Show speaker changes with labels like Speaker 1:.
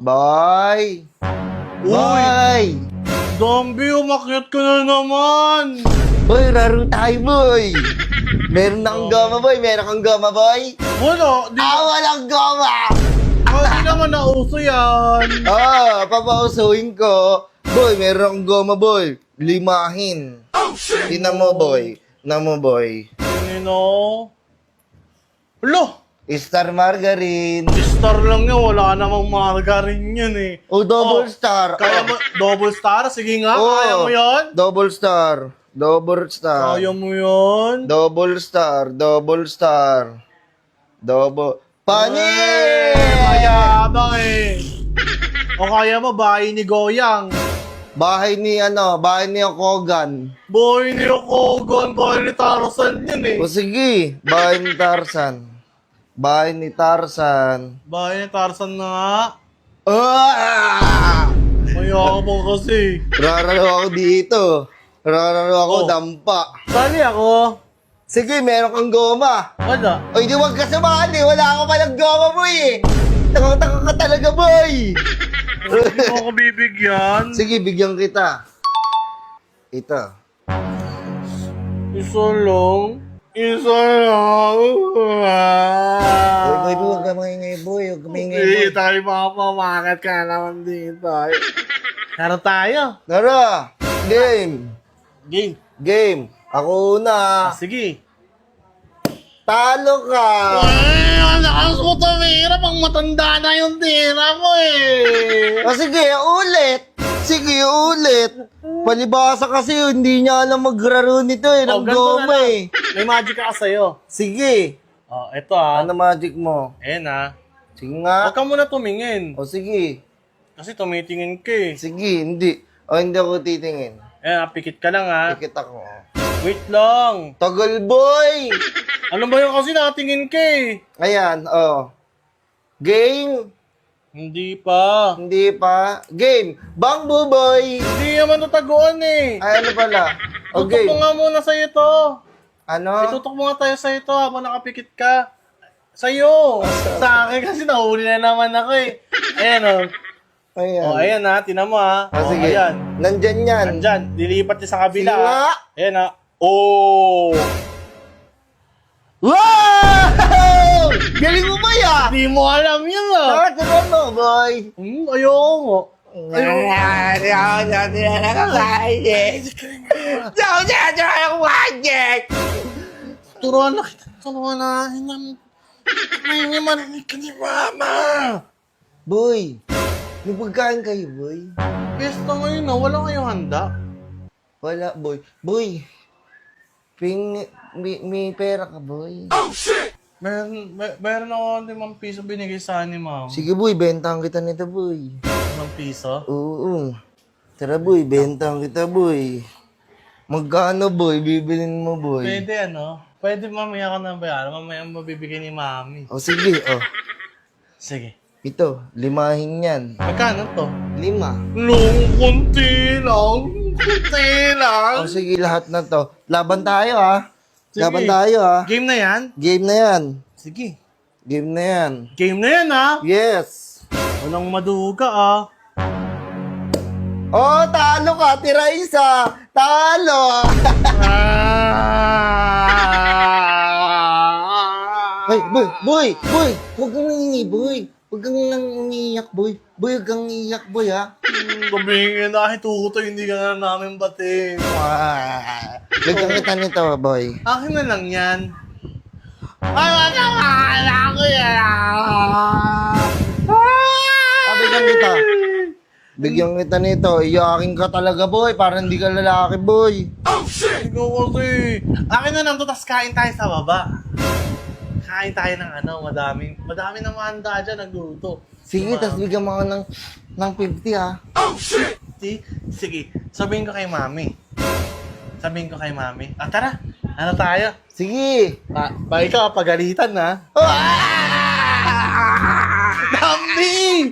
Speaker 1: Boy!
Speaker 2: Uy!
Speaker 1: Boy!
Speaker 2: Zombie, umakyat ka na naman!
Speaker 1: Boy, laro tayo, boy! Meron na kang goma, boy. Meron kang goma, boy.
Speaker 2: Wala,
Speaker 1: Walang goma!
Speaker 2: di naman nauso yan.
Speaker 1: Papausuhin ko. Boy, meron kang goma, boy. Limahin. Tingnan mo, boy. Tingnan mo, boy.
Speaker 2: Nino? Alo,
Speaker 1: Star Margarine.
Speaker 2: star lang yan, wala namang margarine yan eh.
Speaker 1: O, double star.
Speaker 2: Kaya mo, double star? Sige nga,
Speaker 1: Oh,
Speaker 2: kaya mo yan?
Speaker 1: Double star. Double star.
Speaker 2: Kaya mo yan?
Speaker 1: Double star. Double star. Double. Panis!
Speaker 2: Mayabang eh. O kaya mo, bahay ni Goyang.
Speaker 1: Bahay ni Kogan.
Speaker 2: Boy ni Kogon, bahay ni Tarzan yan eh.
Speaker 1: O sige, bahay ni Tarzan. Bahay ni Tarzan.
Speaker 2: Bahay ni Tarzan na nga.
Speaker 1: Ah!
Speaker 2: Mayabang kasi.
Speaker 1: Rararo ako dito. Rararo ako
Speaker 2: Oh.
Speaker 1: dampa.
Speaker 2: Sali ako.
Speaker 1: Sige, meron kang goma.
Speaker 2: Wala.
Speaker 1: Oy, di wag ka sumali. Wala ako palang goma, boy eh. Takang-taka ka talaga, boy.
Speaker 2: Hindi mo ako bibigyan.
Speaker 1: Sige, bigyan kita. Ito.
Speaker 2: Isa lang. Isa lang.
Speaker 1: Boy, huwag ka maingay, boy. Huwag ka maingay, boy.
Speaker 2: Hindi tayo makapamakat ka naman dito. Laro tayo.
Speaker 1: Tara, game.
Speaker 2: Game.
Speaker 1: Game. Ako una.
Speaker 2: Sige.
Speaker 1: Talo ka.
Speaker 2: Ay, ang lakas mo tumira pang matanda na yung tira mo eh.
Speaker 1: O sige, ulit. Sige, ulit. Palibasa kasi hindi niya alam magraro nito eh. Ng
Speaker 2: ganito
Speaker 1: goma
Speaker 2: na lang.
Speaker 1: eh.
Speaker 2: May magic ka sa'yo.
Speaker 1: Sige.
Speaker 2: Oh, eto ah.
Speaker 1: Ano magic mo?
Speaker 2: Ayan ah.
Speaker 1: Sige nga.
Speaker 2: Huwag ka muna tumingin.
Speaker 1: O sige.
Speaker 2: Kasi tumitingin ka eh.
Speaker 1: Sige, hindi. O hindi ako titingin.
Speaker 2: Ayan ah, pikit ka lang ah.
Speaker 1: Pikit ako.
Speaker 2: Wait lang.
Speaker 1: Tagal, boy!
Speaker 2: Ano ba yung kasi natingin ka eh?
Speaker 1: Ayan, oh. Game?
Speaker 2: Hindi pa.
Speaker 1: Hindi pa. Game. Bamboo, boy!
Speaker 2: Hindi naman tataguan eh.
Speaker 1: Ay, ano pala? O,
Speaker 2: Tutok mo
Speaker 1: game.
Speaker 2: nga muna sa'yo to.
Speaker 1: Ano?
Speaker 2: Itutok mo nga tayo sa'yo to habang nakapikit ka. Sa'yo. Sa akin kasi nahuli na naman ako eh. Ayan o.
Speaker 1: Ayan.
Speaker 2: Oh, ayan ha. Tinan mo ha.
Speaker 1: Ah,
Speaker 2: Oh,
Speaker 1: sige.
Speaker 2: ayan.
Speaker 1: Nandyan yan.
Speaker 2: Nandyan. Dilipat niya sa kabila.
Speaker 1: Sige nga.
Speaker 2: Ha? Ayan ha. Oh!
Speaker 1: Wow! Galing mo ba yan?
Speaker 2: Hindi mo alam yun ah.
Speaker 1: Nakatunan mo, boy.
Speaker 2: Ayoko. Turuan na kita. Turuan na. May marinig ka ni Mama.
Speaker 1: Boy, may pagkain kayo, boy.
Speaker 2: Pesta ngayon na. Wala kayong handa.
Speaker 1: Wala, boy. Boy, may pera ka, boy.
Speaker 2: Meron ako 5 piso binigay sa ni Ma'am.
Speaker 1: Sige, boy, bentahan kita nito, boy.
Speaker 2: 5 piso?
Speaker 1: Oo. Tara, boy, bentahan kita, boy. Magkano, boy? Bibilin mo, boy.
Speaker 2: Pwede ano? Pwede mamaya ka na bayaran. Mamaya mabibigay ni Mami.
Speaker 1: O, sige, o.
Speaker 2: Sige.
Speaker 1: Ito, limahin yan.
Speaker 2: Magkano to?
Speaker 1: 5.
Speaker 2: Kunti lang. Kunti lang.
Speaker 1: O, sige, lahat na to. Laban tayo, ha?
Speaker 2: Sige.
Speaker 1: Laban tayo, ha?
Speaker 2: Game na yan?
Speaker 1: Game na yan.
Speaker 2: Sige.
Speaker 1: Game na yan.
Speaker 2: Game na yan ha?
Speaker 1: Yes.
Speaker 2: Walang maduga ah.
Speaker 1: Oh, talo ka. Tira isa. Talo. Ay, boy. Huwag kang nangingi, boy. Huwag kang nangiyak, boy. Boy, huwag kang iyak, boy, ha?
Speaker 2: Gabingin na tuto, hindi ka na namin batin.
Speaker 1: Lagyan kita nito, boy.
Speaker 2: Akin na lang yan. Ay, wala ko yan.
Speaker 1: Bigyan kita. Bigyan kita nito. Iyakin ka talaga, boy. Parang hindi ka lalaki, boy.
Speaker 2: Ikaw kasi. Akin na lang to, tas kain tayo sa baba. Kain tayo ng madami na mahanda dyan, nagluto.
Speaker 1: Sige, tas bigyan mo ako ng 50, ha?
Speaker 2: Sige, sabihin ko kay Mami. Ah, tara, ano tayo?
Speaker 1: Sige.
Speaker 2: Ba ikaw, pagalitan na. Dami!